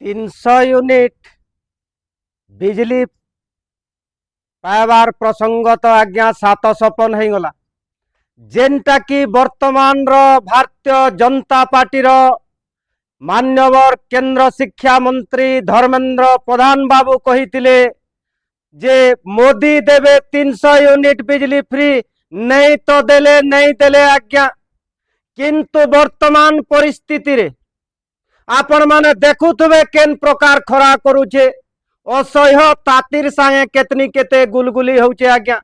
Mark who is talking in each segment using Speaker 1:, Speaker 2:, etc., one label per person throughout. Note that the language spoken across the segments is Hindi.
Speaker 1: 300 यूनिट बिजली पाइबार प्रसंग तो आज्ञा 755 हो गला जेनटा कि वर्तमान भारतीय जनता पार्टी मान्यवर केंद्र शिक्षा मंत्री धर्मेंद्र प्रधान बाबू कही जे मोदी देवे 300 यूनिट बिजली फ्री नहीं तो देले आज्ञा किंतु वर्तमान परिस्थिति रे आपण माने देखुथुबे केन प्रकार खरा करूचे असह्य तातीर सांगे केतनी केते गुलगुली होचे आज्ञा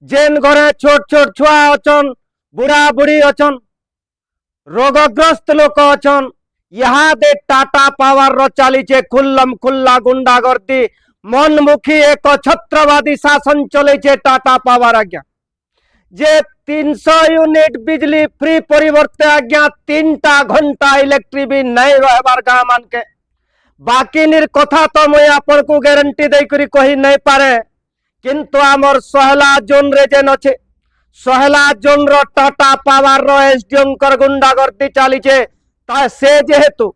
Speaker 1: जेन घरे छोट छोट छुआ अचन बुढ़ा बुढ़ी अचन रोगग्रस्त लोक अचन यहाँ दे टाटा पावर रो चलीचे खुल्लम खुल्ला गुंडागर्दी मनमुखी एक छत्रवादी शासन चले टाटा पावर आज्ञा जे 300 यूनिट बिजली फ्री परिवर्ते आज्ञा 3टा घंटा इलेक्ट्रिक भी नहीं रहबार गाँ मान के बाकी निर कथा तो मुझे आपन को गारंटी दे करी कही नहीं पारे किंतु आमर सहला जोन रे जेन अच्छे सहला जोन रो टाटा पावर रो एसडीएम कर गुंडागर्दी चली से जेहेतु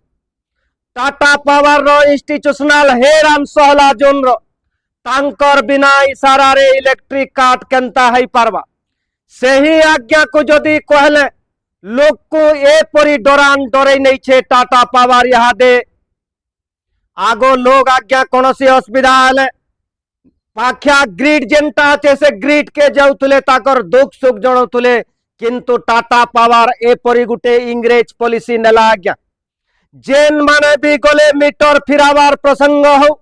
Speaker 1: टाटा पावर रो इंस्टीट्यूशनल हेराम सहला जोन रो तांकर बिना इशारा रे इलेक्ट्रिक काट केनता है पारबा से ही आज्ञा को जदि कहले लोक को ए परी डरान डरे नहीं छे टाटा पावर यहाँ दे आगो लोग आज्ञा कौन सी असुविधा हेले पाख्या ग्रिड जेनटा अच्छे से ग्रिड के जाऊले ताकर दुख सुख जणाउले किंतु टाटा पावर ए परी गुटे इंग्रेज पॉलिसी नेला आज्ञा जेन माने भी गले मीटर फिरावार प्रसंग हो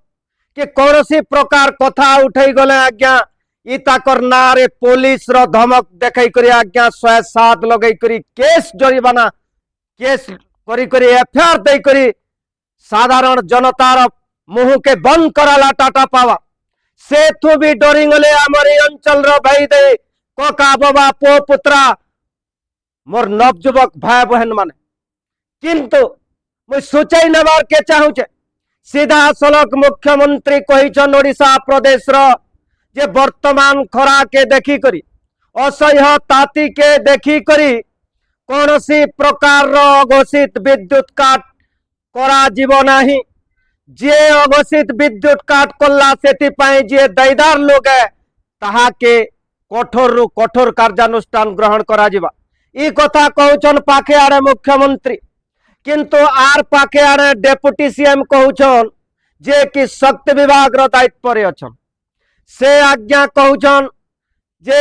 Speaker 1: कि कौन सी प्रकार कथा उठे गले आज्ञा इताकर नारे पुलिस रो धमक देखई करी आज्ञा 107 लगई करी केस जरिमाना केस करी करी एफआईआर दे करी साधारण जनतार मुह के बंद कराला टाटा पावर से तू भी डरी गले आमर अंचल रो भाई दे कका बाबा पो पुत्रा मोर नवजुवक भाई बहन माने किंतु मुझ सोचई नेबार के चाहूचे सीधा सलक मुख्यमंत्री कहीछन ओडिशा प्रदेश रो जे वर्तमान खरा के देखी करी असह्य ताती के देखी करी कौन सी प्रकार रो अघोषित विद्युत काट करा जीव नाही जे अघोषित विद्युत काट कला सेति पाए जे दायदार लोग है ताहा के कठोर रु कठोर कार्यानुष्ठान ग्रहण करा जीवा ई कथा कहउछन पाखे आड़े मुख्यमंत्री किंतु आर पाखे आड़े डेप्यूटी सीएम कहउछन जे कि शक्ति विभाग रो दायित्व रे अछन से आज्ञा कहउछन जे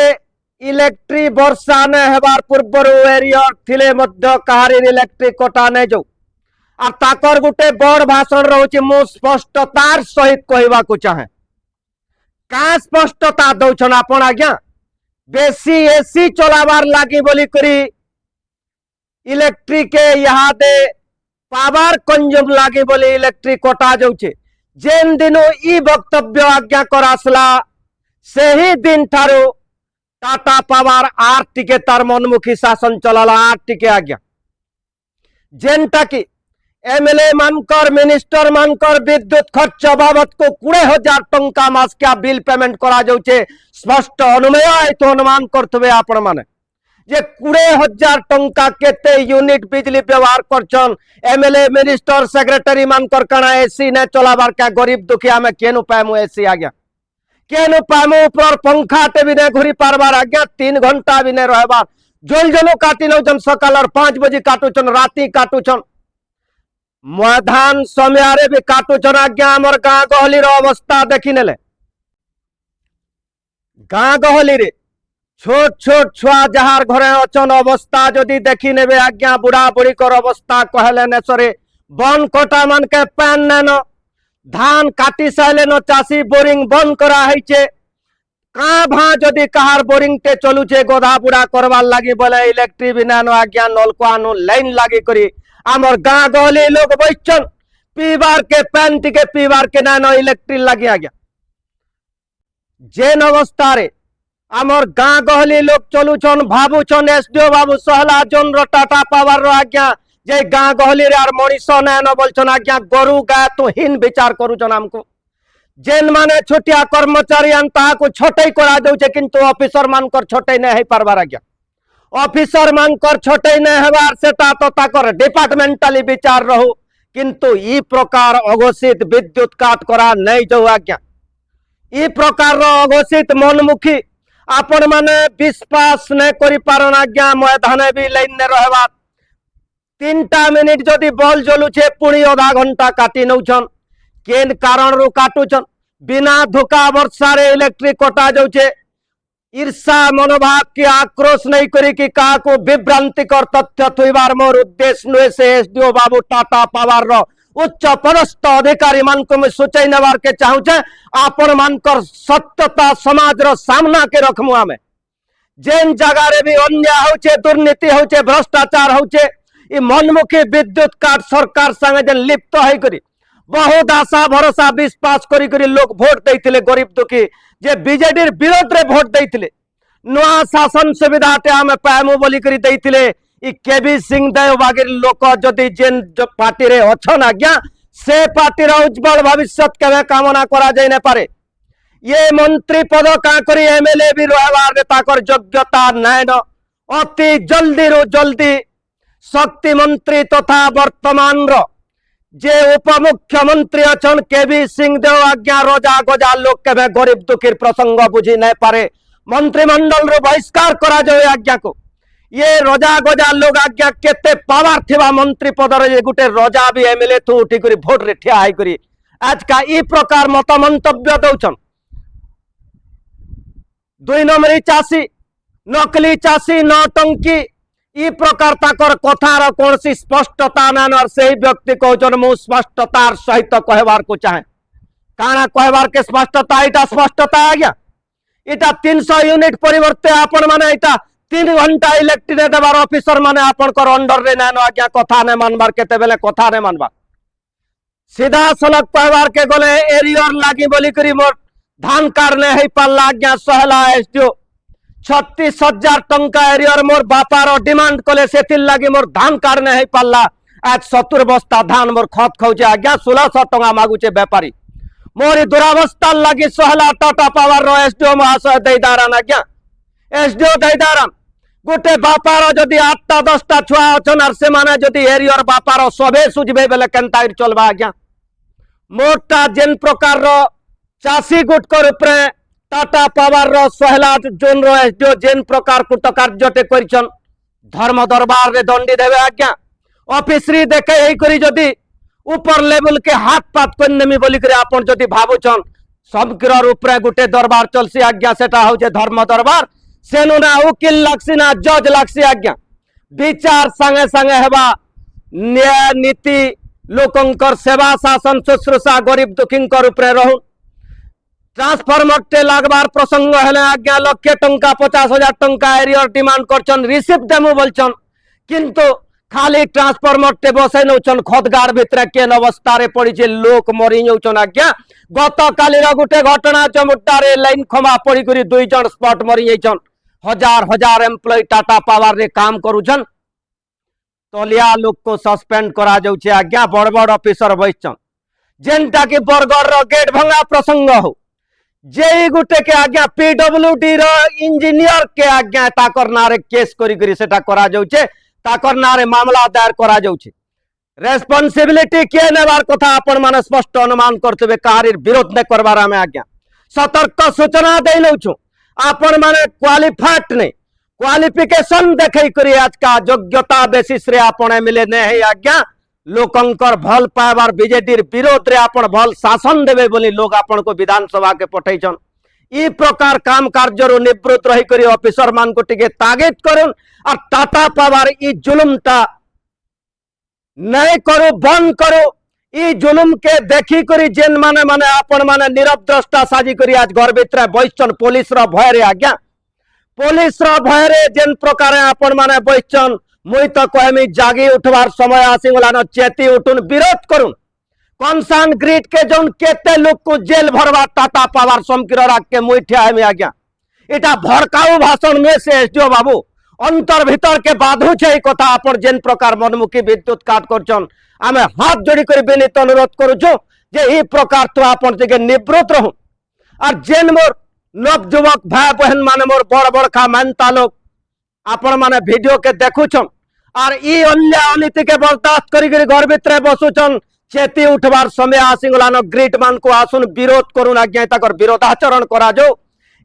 Speaker 1: इलेक्ट्रिक वर्षा ने हेबार पूर्व एरिया थिले मध्य कहारी इलेक्ट्रिक कटा नै जो आ ताकर गुटे बड़ भाषण रहउछि मु स्पष्टतार सहित कहबा को चाहे का स्पष्टता दउछन आपण आज्ञा बेसी एसी चलावार लागी बोली करी इलेक्ट्रिक के यहाँ दे पावर कंज्यूम लागी बोली इलेक्ट्रिक कटा जाउछे जेन दिनो ई वक्तव्य आज्ञा करासला से ही दिन ठारू टाटा पावर आर टिके तार मनमुखी शासन चलाला आर टिके आज्ञा जेनटा की एमएलए मानकर मिनिस्टर मानकर विद्युत खर्च बाबत को 20,000 टंका मासकिया बिल पेमेंट करा जाउछे स्पष्ट अनुमेय तो अनुमान करथबे आपण माने जे 20,000 टंका केते यूनिट बिजली व्यवहार करछन एमएलए मिनिस्टर सेक्रेटरी मानकर कणा एसी ने चलाबार का गरीब दुखिया में केन उपाय मु एसी आज्ञा केन उपाय मु ऊपर पंखा टे भी ने घुरी पारबार आज्ञा 3 घंटा भी ने रहबार जोल जलो काटी लो जन सकाल 5 बजे काटुछन राती काटुछन मधान समय भी काटुछन आज्ञा हमर गाँ गहली रो अवस्था देखि नेले गाँ गहली रे छोट छोट छुआ जहार घरे अचन अवस्था जदि देखी नेबे आज्ञा बुढ़ा बुढ़ी कर अवस्था कहले ने सरे बन कटा मान के पैन नेन धान काटी साइले न चासी बोरिंग बंद करा है का भा जदि कहार बोरिंग टे चलुचे गोधा बुढ़ा करवार लगी बोले इलेक्ट्रिक भी नानो आज्ञा नलकुआ नु लाइन लगी करी आमर गाँ गहली लोग बैठन पीबार के पैन टिके पीबार के नानो इलेक्ट्रिक लगी आज्ञा जेन अवस्था रे आमर गाँ गहली लोग चलुछन भावुछन एसडीओ बाबू सहला जोन रो टाटा पावर रो आज्ञा जे गाँ गहली रे आर मनीष नयन बोलछन आज्ञा गरु गाय तो हीन विचार करूछन हमको जेन माने छोटिया कर्मचारी अंता को छोटे करा दउछे किंतु ऑफिसर मानकर छोटे नै है पारबार आज्ञा ऑफिसर मानकर छोटे नै हेबार सेटा तो ताकर डिपार्टमेंटली विचार रहू किंतु ई प्रकार अघोषित विद्युत काट करा नहीं जाऊ आज्ञा ई प्रकार अघोषित मनमुखी आपण माने विश्वास नहीं करि पारन आज्ञा मैदान भी लाइन ने रहबा 3टा मिनिट जदि बॉल जलुछे पुणी आधा घंटा काटी नौछन केन कारण रु काटुछन बिना धोखा वर्षा रे इलेक्ट्रिक कटा जाउछे ईर्षा मनोभाव की आक्रोश नहीं करी कि का को विभ्रांतिकर तथ्य थुइबार मोर उद्देश्य नुहे से एसडीओ बाबू टाटा पावर रो उच्च पदस्थ अधिकारी मान को मैं सूचई नेबार के चाहूछे आपण मानकर सत्यता समाज रो सामना के रखमु आमे जेन जगह रे भी अन्याय होछे दुर्नीति होछे भ्रष्टाचार होछे ई मनमुखी विद्युत काट सरकार संगे जे लिप्त है करी बहुत आशा भरोसा विश्वास करी करी लोग भोट देइथिले गरीब दुखी जे बीजेडी विरोध रे भोट देइथिले नुआ शासन सुविधा टे आमे पाएमु बोली करी देइथिले ई केबी सिंह देव बागिर लोक जदि जेन पार्टी रे अछन आज्ञा से पार्टी रो उज्जवल भविष्य केबे कामना करा जाय न पारे ये मंत्री पद का करी एमएलए भी रहबार रे ताकर योग्यता नै न अति जल्दी रो जल्दी शक्ति मंत्री तथा वर्तमान रो जे उप मुख्यमंत्री अछन केबी सिंह देव आज्ञा रोजा गोजा लोग के गरीब दुखीर प्रसंग बुझी नहीं पारे मंत्रिमंडल रो बहिष्कार करा जाए आज्ञा को ये रोजा गोजा लोग आज्ञा केते पावर थिबा मंत्री पद रे गुटे रोजा भी एमएलए थु उठी करी भोट रे ठिया हाई करी आज का ई प्रकार मत मंतव्य दउछन 2 नंबरी चासी नकली चासी नौटंकी ई प्रकार ताकर कथार कौन सी स्पष्टता नान और सही व्यक्ति कहन मु स्पष्टतार सहित कहबार को चाहे काना कहबार के स्पष्टता इटा स्पष्टता आ गया इटा 300 यूनिट परिवर्ते आपण माने इटा 3 घंटा इलेक्ट्रिक देवार ऑफिसर माने आपण कर अंडर रे नानो आज्ञा कथा ने मानबार केते बेले कथा ने मानबार सीधा सलग कहबार के गले एरियर लागी बोली करी मोर धान कारने है पाला आज्ञा सहला एसडीओ 36,000 टंका एरियर मोर बापार डिमांड कले से लगी मोर धान कारने है पाला आज 70 बस्ता धान मोर खत खाऊे आज्ञा 1600 टंका मागुचे व्यापारी मोरी दुरावस्था लगी सहला टाटा पावर रो एसडीओ महाशय दैदारान आज्ञा एसडीओ दैदारान गोटे बापार जदि 8टा 10टा छुआ अछन आर से माने जदि एरियर बापार सबे सुझबे बेले केनता चलबा आज्ञा मोटा जेन प्रकार रो चासी गुटकर उपरे टाटा पावर रो 16 जोन रो एसडीओ जेन प्रकार कुटकार्यटे करिछन धर्म दरबार रे दंडी देवे आज्ञा ऑफिस री देखे एई करी जदि ऊपर लेवल के हाथ पात कोन्नेमी बोली करे आपण जदि भाबुछन समग्र रूप रे गुटे दरबार चलसी आज्ञा सेटा होजे धर्म दरबार सेनु ना वकील लागसी ना जज लागसी आज्ञा विचार संगे संगे हेबा न्याय नीति लोकंकर सेवा शासन शुश्रूषा गरीब दुखींकर उपरे रहू ट्रांसफॉर्मर टे लागबार प्रसंग हेले आज्ञा लक्षे टंका 50,000 टंका एरियर डिमांड करछन रिसिप्ट देमु बोलछन किंतु खाली ट्रांसफॉर्मर टे बसै नउछन खदगार भितरे केन अवस्था रे पड़ी जे लोक मरि नउछन आज्ञा गत काली रा गुटे घटना चमुट्टा रे लाइन खमा पड़ी करी 2 जन स्पॉट मरि जाइछन हजार हजार एम्प्लॉय टाटा पावर रे काम करूछन तलिया लोक को सस्पेंड करा जाउछे आज्ञा बड़ बड़ ऑफिसर बइछन जेनटा कि बरगढ़ रो गेट भंगा प्रसंग हो जे गुटे के आज्ञा पीडब्ल्यूडी रो इंजीनियर के आज्ञा ताकर नारे केस करी करी सेटा करा जाउछे ताकर नारे मामला दायर करा जाउछे रेस्पॉन्सिबिलिटी के नेबार कथा आपण माने स्पष्ट अनुमान करतबे कारीर विरोध ने करबार आमे आज्ञा सतर्क सूचना दे नउछु आपण माने क्वालिफाइड ने क्वालिफिकेशन देखै करी आज का योग्यता बेसिस रे आपण मिले ने है आज्ञा लोकंकर भल पाइबार बीजेडी विरोध रे आपण भल शासन देवे बोली लोग आपण को विधानसभा के पठैछन ई प्रकार काम कार्य निवृत्त रही करी ऑफिसर मान को टिके तागिद करुन और टाटा पावर ई जुलुमटा नहीं करू बंद करू ई जुलुम के देखी करी जेन माने माने आपण माने नीरव द्रष्टा साजी करी आज घर भितर बइछन पुलिस रो भय रे आज्ञा पुलिस रो भय रे जेन प्रकार आपण माने बइछन मुई तो कहमी जागी उठवार समय आसीगला न चेती उठुन विरोध करुन कंसर्न ग्रिड के जोन केते लोग को जेल भरवा टाटा पावर समकिर राख के मुई ठिया हेमी आज्ञा इटा भड़काऊ भाषण में से एसडीओ बाबू अंतर भीतर के बाधु छे कथा आपण जेन प्रकार मनमुखी विद्युत काट करछन आमे हाथ जोड़ी कर विनीत अनुरोध करूछु जे ई प्रकार तो आपण जे निवृत्त रहू और जेन मोर नवयुवक भाई बहन माने मोर बड़ बड़ खा मानता लोग आपण माने वीडियो के देखुछन আর ই অন্যায় অনীতি के बर्दाश्त करी घर भितर बसुचन चेती उठवार समय आसीगलान ग्रिड मान को आसुन विरोध करुन आज्ञा तकर विरोधाचरण करा जो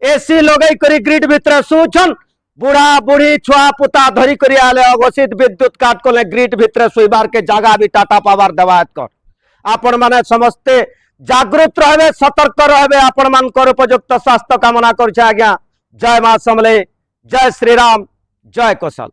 Speaker 1: एसी लगे करी ग्रिड भितर शुचन बुढ़ा बुढ़ी छुआ पुता धरी करी आले अघोषित विद्युत काट को ग्रिड भितर शुइबार के जगह भी टाटा पावर देवायत कर आपण माने समस्ते जागृत रहे सतर्क रहे आपण मानकर उपयुक्त स्वास्थ्य कामना कर आज्ञा जय मां समले जय श्रीराम जय कौशल।